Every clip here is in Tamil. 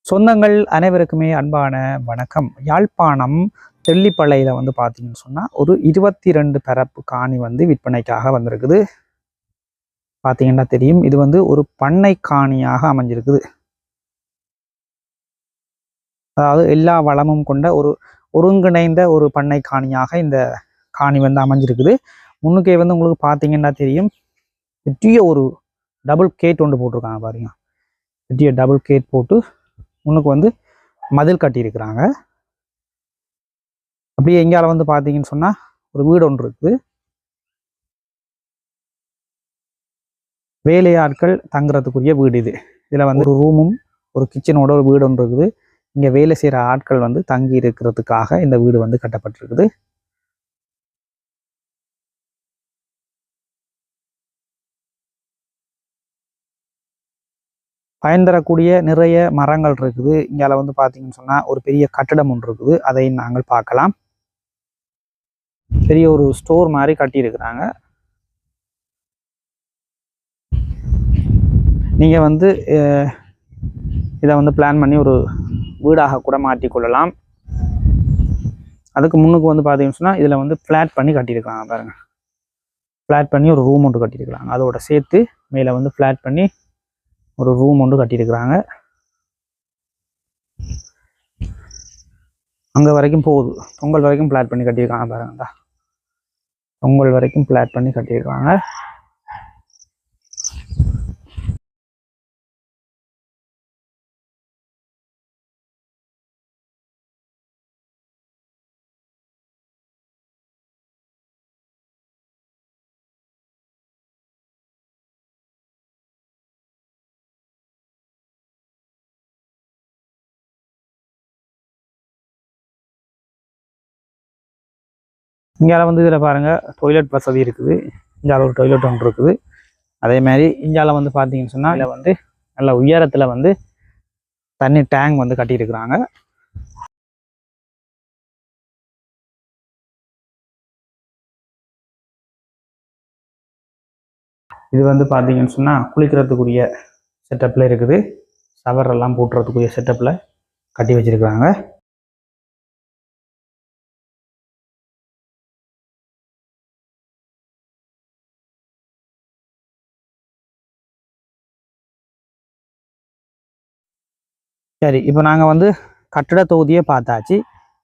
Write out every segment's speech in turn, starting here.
சொந்தங்கள் அனைவருக்குமே அன்பான வணக்கம். யாழ்ப்பாணம் தெல்லிப்பளையில பார்த்தீங்கன்னு சொன்னால் ஒரு 22 பரப்பு காணி விற்பனைக்காக வந்திருக்குது. பார்த்தீங்கன்னா தெரியும், இது ஒரு பண்ணை காணியாக அமைஞ்சிருக்குது. அதாவது எல்லா வளமும் கொண்ட ஒரு ஒருங்கிணைந்த ஒரு பண்ணை காணியாக இந்த காணி அமைஞ்சிருக்குது. முன்னுக்கே உங்களுக்கு பார்த்தீங்கன்னா தெரியும், பெரிய ஒரு டபுள் கேட் ஒன்று போட்டிருக்காங்க பாருங்க. பெரிய டபுள் கேட் போட்டு முன்னுக்கு மதில் கட்டியிருக்கிறாங்க. அப்படியே எங்கேயால பார்த்தீங்கன்னு சொன்னால் ஒரு வீடு ஒன்று இருக்குது. வேலையாட்கள் தங்குறதுக்குரிய வீடு இது. இதில் ஒரு ரூமும் ஒரு கிச்சனோட ஒரு வீடு ஒன்று இருக்குது. இங்கே வேலை செய்கிற ஆட்கள் தங்கி இருக்கிறதுக்காக இந்த வீடு கட்டப்பட்டிருக்குது. பயன் தரக்கூடிய நிறைய மரங்கள் இருக்குது. இங்கால பார்த்தீங்கன்னு சொன்னால் ஒரு பெரிய கட்டடம் ஒன்று இருக்குது. அதை நாங்கள் பார்க்கலாம். பெரிய ஒரு ஸ்டோர் மாதிரி கட்டியிருக்கிறாங்க. நீங்கள் இதை பிளான் பண்ணி ஒரு வீடாக கூட மாற்றிக்கொள்ளலாம். அதுக்கு முன்னுக்கு பார்த்தீங்கன்னு சொன்னால் இதில் ஃப்ளாட் பண்ணி கட்டியிருக்கிறாங்க பாருங்கள். ஃப்ளாட் பண்ணி ஒரு ரூம் ஒன்று கட்டியிருக்கிறாங்க. அதோட சேர்த்து மேலே ஃப்ளாட் பண்ணி ஒரு ரூம் ஒன்று கட்டியிருக்கிறாங்க. அங்கே வரைக்கும் போகுது, பொங்கல் வரைக்கும் ஃப்ளாட் பண்ணி கட்டியிருக்காங்க பாருங்கடா. பொங்கல் வரைக்கும் ஃப்ளாட் பண்ணி கட்டியிருக்காங்க. இங்கே இதில் பாருங்கள், டாய்லெட் வசதி இருக்குது. இங்கே ஒரு டாய்லெட் ஒன்று இருக்குது. அதே மாதிரி இங்கால பார்த்தீங்கன்னு சொன்னால் இதில் நல்ல உயரத்தில் தண்ணி டேங்க் கட்டியிருக்கிறாங்க. இது பார்த்தீங்கன்னு சொன்னால் குளிக்கிறதுக்குரிய செட்டப்பில் இருக்குது. ஷவர் எல்லாம் போட்டுறதுக்குரிய செட்டப்பில் கட்டி வச்சிருக்கிறாங்க. சரி, இப்போ நாங்கள் கட்டட தொகுதியை பார்த்தாச்சு.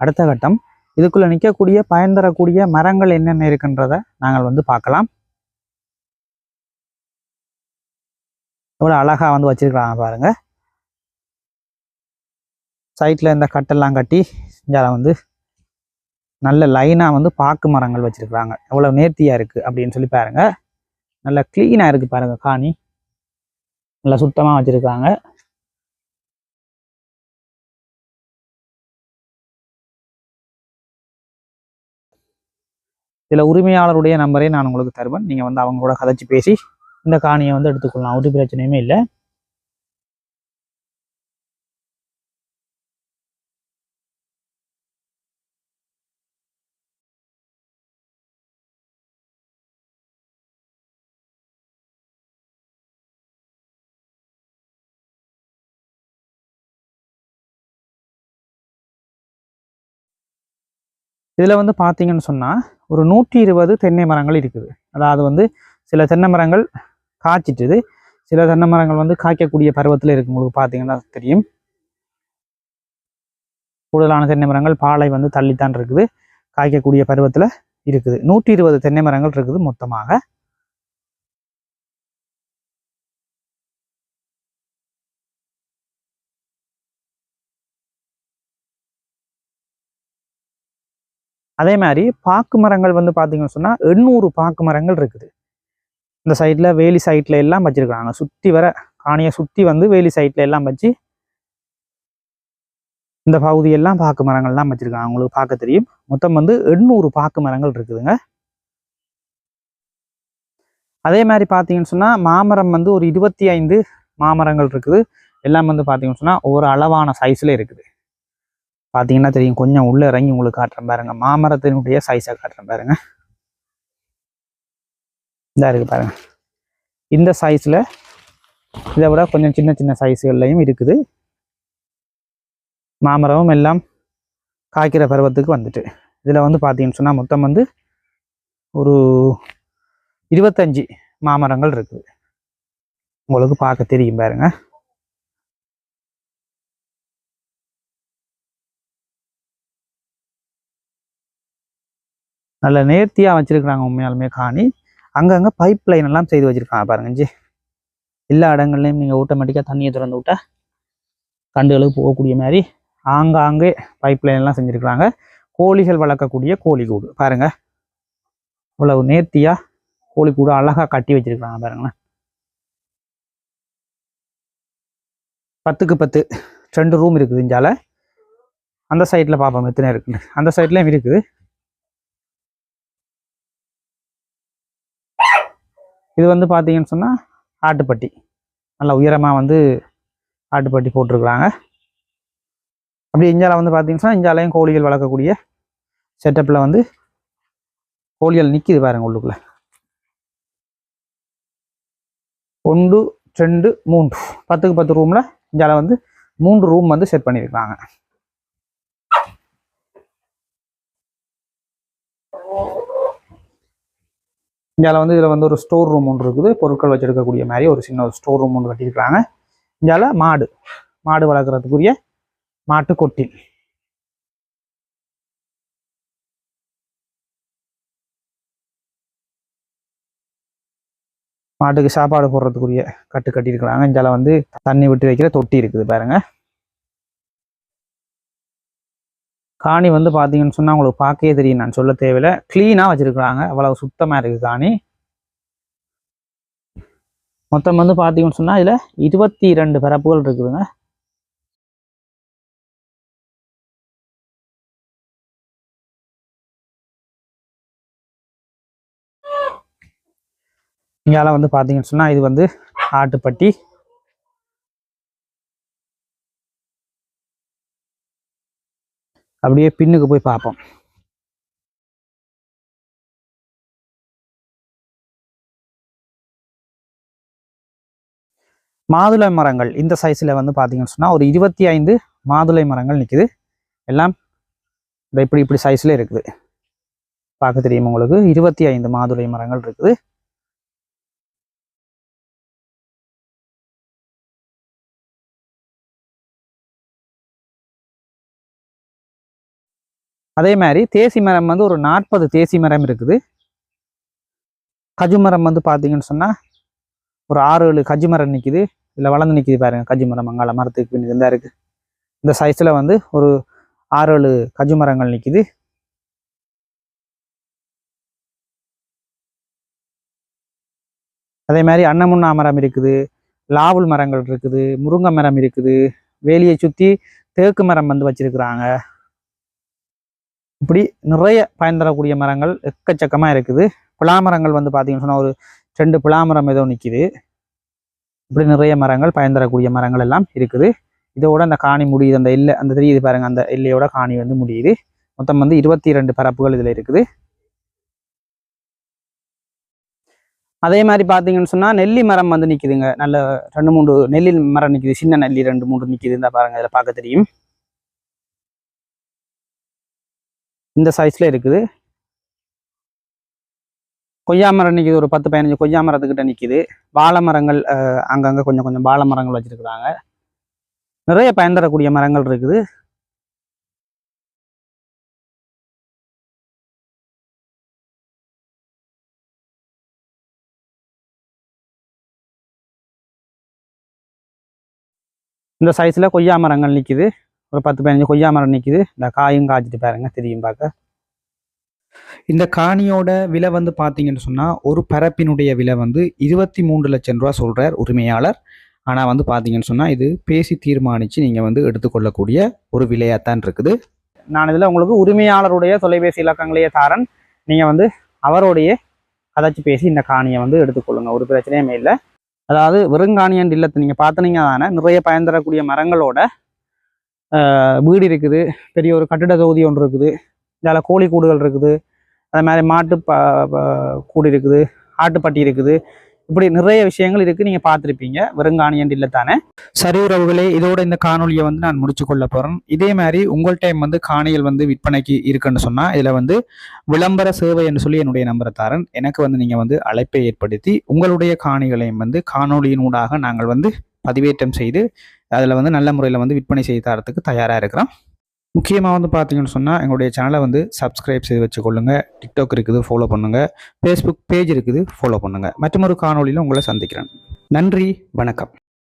அடுத்த கட்டம் இதுக்குள்ளே நிற்கக்கூடிய பயன் தரக்கூடிய மரங்கள் என்னென்ன இருக்குன்றதை நாங்கள் பார்க்கலாம். எவ்வளோ அழகாக வச்சிருக்கிறாங்க பாருங்க. சைட்டில் இந்த கட்டெல்லாம் கட்டி இங்கே நல்ல லைனாக பாக்கு மரங்கள் வச்சிருக்கிறாங்க. எவ்வளோ நேர்த்தியாக இருக்குது அப்படின்னு சொல்லி பாருங்க. நல்லா க்ளீனாக இருக்குது பாருங்க. காணி நல்லா சுத்தமாக வச்சிருக்காங்க. இதில் உரிமையாளருடைய நம்பரை நான் உங்களுக்கு தருவேன். நீங்கள் அவங்களோட கதைச்சி பேசி இந்த காணியை எடுத்துக்கொள்ளலாம். ஒரு பிரச்சனையுமே இல்லை. இதில் பார்த்தீங்கன்னு சொன்னால் ஒரு 120 தென்னை மரங்கள் இருக்குது. அதாவது சில தென்னை மரங்கள் காய்ச்சிட்டுது, சில தென்னை மரங்கள் காய்க்கக்கூடிய பருவத்தில் இருக்கு. உங்களுக்கு பார்த்தீங்கன்னா தெரியும், கூடுதலான தென்னை மரங்கள் பாலை தள்ளித்தான் இருக்குது, காய்க்கக்கூடிய பருவத்தில் இருக்குது. 120 தென்னை மரங்கள் இருக்குது மொத்தமாக. அதே மாதிரி பாக்கு மரங்கள் பார்த்தீங்கன்னு சொன்னால் 800 பாக்கு மரங்கள் இருக்குது. இந்த சைடில் வேலி சைட்டில் எல்லாம் வச்சிருக்கிறாங்க. சுற்றி வர காணியை சுற்றி வேலி சைட்டில் எல்லாம் வச்சு இந்த பகுதியெல்லாம் பாக்கு மரங்கள்லாம் வச்சிருக்காங்க. உங்களுக்கு பார்க்க தெரியும். மொத்தம் 800 பாக்கு மரங்கள் இருக்குதுங்க. அதே மாதிரி பார்த்தீங்கன்னு சொன்னால் மாமரம் ஒரு 25 மாமரங்கள் இருக்குது. எல்லாம் பார்த்தீங்கன்னு சொன்னால் ஒவ்வொரு அளவான சைஸில் இருக்குது. பார்த்தீங்கன்னா தெரியும். கொஞ்சம் உள்ளே இறங்கி உங்களுக்கு காட்டுறேன் பாருங்க. மாமரத்தினுடைய சைஸை காட்டுறேன் பாருங்க. இதாக இருக்குது பாருங்க. இந்த சைஸில் இதை விட கொஞ்சம் சின்ன சின்ன சைஸுகள்லையும் இருக்குது. மாமரமும் எல்லாம் காய்க்கிற பருவத்துக்கு வந்துட்டு. இதில் வந்து பார்த்தீங்கன்னு சொன்னால் மொத்தம் வந்து ஒரு 25 மாமரங்கள் இருக்குது. உங்களுக்கு பார்க்க தெரியும் பாருங்க. நல்ல நேர்த்தியாக வச்சிருக்கிறாங்க உண்மையாலுமே காணி. அங்கங்கே பைப் லைன் எல்லாம் செய்து வச்சிருக்காங்க பாருங்க. ஜி எல்லா இடங்கள்லையும் நீங்கள் ஆட்டோமேட்டிக்காக தண்ணியை திறந்து விட்டால் கண்டுகளுக்கு போகக்கூடிய மாதிரி ஆங்காங்கே பைப் லைன் எல்லாம் செஞ்சுருக்கிறாங்க. கோழிகள் வளர்க்கக்கூடிய கோழிக்கூடு பாருங்க, இவ்வளவு நேர்த்தியாக கோழிக்கூடு அழகாக கட்டி வச்சிருக்கிறாங்க பாருங்களேன். 10க்கு 10 2 ரூம் இருக்குது. இஞ்சால அந்த சைடில் பார்ப்போம் எத்தனை இருக்குன்னு. அந்த சைட்லேயும் இருக்குது. இது வந்து பார்த்தீங்கன்னு சொன்னால் ஆட்டுப்பட்டி, நல்லா உயரமாக வந்து ஆட்டுப்பட்டி போட்டிருக்கிறாங்க. அப்படி இஞ்சால வந்து பார்த்தீங்கன்னா இஞ்சாலையும் கோழிகள் வளர்க்கக்கூடிய செட்டப்பில் வந்து கோழிகள் நிற்கிது பாருங்க உள்ளுக்குள்ள. 1 2 3 10க்கு 10 ரூமில் இஞ்சால வந்து 3 ரூம் வந்து செட் பண்ணியிருக்காங்க. இந்தியாவில் வந்து இதில் வந்து ஒரு ஸ்டோர் ரூம் ஒன்று இருக்குது. பொருட்கள் வச்சிருக்கக்கூடிய மாதிரி ஒரு சின்ன ஒரு ஸ்டோர் ரூம் ஒன்று கட்டியிருக்கிறாங்க. இந்தியாவில் மாடு வளர்க்குறதுக்குரிய மாட்டு கொட்டில். மாட்டுக்கு சாப்பாடு போடுறதுக்குரிய கட்டியிருக்கிறாங்க. இந்தியாவில் வந்து தண்ணி விட்டு வைக்கிற தொட்டி இருக்குது பாருங்க. காணி வந்து பார்த்தீங்கன்னு சொன்னால் உங்களுக்கு பார்க்கவே தெரியும், நான் சொல்ல தேவையில்லை. க்ளீனாக வச்சுருக்குறாங்க, அவ்வளவு சுத்தமாக இருக்குது காணி. மொத்தம் வந்து பார்த்தீங்கன்னு சொன்னால் இதில் 22 பரப்புகள் இருக்குதுங்க. இங்கால வந்து பார்த்தீங்கன்னு சொன்னால் இது வந்து ஆட்டுப்பட்டி. அப்படியே பின்னுக்கு போய் பார்ப்போம். மாதுளை மரங்கள் இந்த சைஸில் வந்து பார்த்தீங்கன்னு சொன்னால் ஒரு 25 மாதுளை மரங்கள் நிற்குது. எல்லாம் இப்படி சைஸில் இருக்குது. பார்க்க தெரியும் உங்களுக்கு. 25 மாதுளை மரங்கள் இருக்குது. அதே மாதிரி தேசி மரம் வந்து ஒரு 40 தேசி மரம் இருக்குது. கஜு மரம் வந்து பார்த்தீங்கன்னு சொன்னால் ஒரு 6-7 கஜு மரம் நிற்கிது. இதில் வளர்ந்து நிற்கிது பாருங்க. கஜு மரம் அங்கால மரத்துக்கு பின் இருந்தா இருக்கு. இந்த சைஸில் வந்து ஒரு 6-7 கஜு மரங்கள் நிற்கிது. அதே மாதிரி அன்னமுன்னா மரம் இருக்குது, லாவுல் மரங்கள் இருக்குது, முருங்கை மரம் இருக்குது. வேலியை சுற்றி தேக்கு மரம் வந்து வச்சிருக்கிறாங்க. இப்படி நிறைய பயன் தரக்கூடிய மரங்கள் எக்கச்சக்கமாக இருக்குது. பிளாமரங்கள் வந்து பார்த்தீங்கன்னு சொன்னால் ஒரு 2 பிளாமரம் ஏதோ நிற்கிது. இப்படி நிறைய மரங்கள் பயன் தரக்கூடிய மரங்கள் எல்லாம் இருக்குது. இதோட அந்த காணி முடியுது. அந்த எல்லை அந்த தெரியுது பாருங்க, அந்த எல்லையோட காணி வந்து முடியுது. மொத்தம் வந்து 22 பரப்புகள் இதில் இருக்குது. அதே மாதிரி பார்த்தீங்கன்னு சொன்னால் நெல்லி மரம் வந்து நிற்கிதுங்க. நல்ல 2-3 நெல்லி மரம் நிற்கிது. சின்ன நெல்லி 2-3 நிற்கிது. இந்த பாருங்க, இதில் பார்க்க தெரியும். இந்த சைஸில் இருக்குது. கொய்யா மரம் நிற்கிது. ஒரு 10-15 கொய்யா மரத்துக்கிட்ட நிற்கிது. வாழை மரங்கள் அங்கங்கே கொஞ்சம் கொஞ்சம் வாழை மரங்கள் வச்சுருக்குறாங்க. நிறைய பயன் தரக்கூடிய மரங்கள் இருக்குது. இந்த சைஸில் கொய்யா மரங்கள் நிற்கிது. ஒரு 10-15 கொய்யா மரம் நிற்கிது. இந்த காயும் காய்ச்சிட்டு பாருங்க, தெரியும் பார்க்க. இந்த காணியோட விலை வந்து பார்த்தீங்கன்னு சொன்னால் ஒரு பரப்பினுடைய விலை வந்து 23 லட்சம் ரூபா சொல்கிறார் உரிமையாளர். ஆனால் வந்து பார்த்தீங்கன்னு சொன்னால் இது பேசி தீர்மானித்து நீங்கள் வந்து எடுத்துக்கொள்ளக்கூடிய ஒரு விலையாகத்தான் இருக்குது. நான் இதில் உங்களுக்கு உரிமையாளருடைய தொலைபேசி இலக்கங்களையே தாரன். நீங்கள் வந்து அவருடைய கதைச்சி பேசி இந்த காணியை வந்து எடுத்துக்கொள்ளுங்க, ஒரு பிரச்சனையுமே இல்லை. அதாவது வெறுங்காணியன் இல்லத்தை நீங்கள் பார்த்தனீங்க தானே, நிறைய பயன் தரக்கூடிய மரங்களோட வீடு இருக்குது. பெரிய ஒரு கட்டிட தொகுதி ஒன்று இருக்குது. இதில் கோழி கூடுகள் இருக்குது. அதே மாதிரி மாட்டு கூடு இருக்குது, ஆட்டுப்பட்டி இருக்குது. இப்படி நிறைய விஷயங்கள் இருக்குது, நீங்கள் பார்த்துருப்பீங்க. வெறுங்காணி என்று இல்லை தானே? சரி உறவுகளே, இதோட இந்த காணொலியை வந்து நான் முடிச்சு கொள்ள போகிறேன். இதே மாதிரி உங்கள் டைம் வந்து காணிகள் வந்து விற்பனைக்கு இருக்குன்னு சொன்னால் இதில் வந்து விளம்பர சேவை என்று சொல்லி என்னுடைய நம்பரை தாரன். எனக்கு வந்து நீங்கள் வந்து அழைப்பை ஏற்படுத்தி உங்களுடைய காணிகளையும் வந்து காணொலியினூடாக நாங்கள் வந்து பதிவேற்றம் செய்து அதில் வந்து நல்ல முறையில் வந்து விற்பனை செய்து தரத்துக்கு தயாராக இருக்கிறோம். முக்கியமாக வந்து பார்த்தீங்கன்னு சொன்னால் எங்களுடைய சேனலை வந்து சப்ஸ்கிரைப் செய்து வச்சுக்கொள்ளுங்க. டிக்டாக் இருக்குது, ஃபாலோ பண்ணுங்கள். ஃபேஸ்புக் பேஜ் இருக்குது, ஃபாலோ பண்ணுங்கள். மற்றொரு காணொலியில் உங்களை சந்திக்கிறேன். நன்றி, வணக்கம்.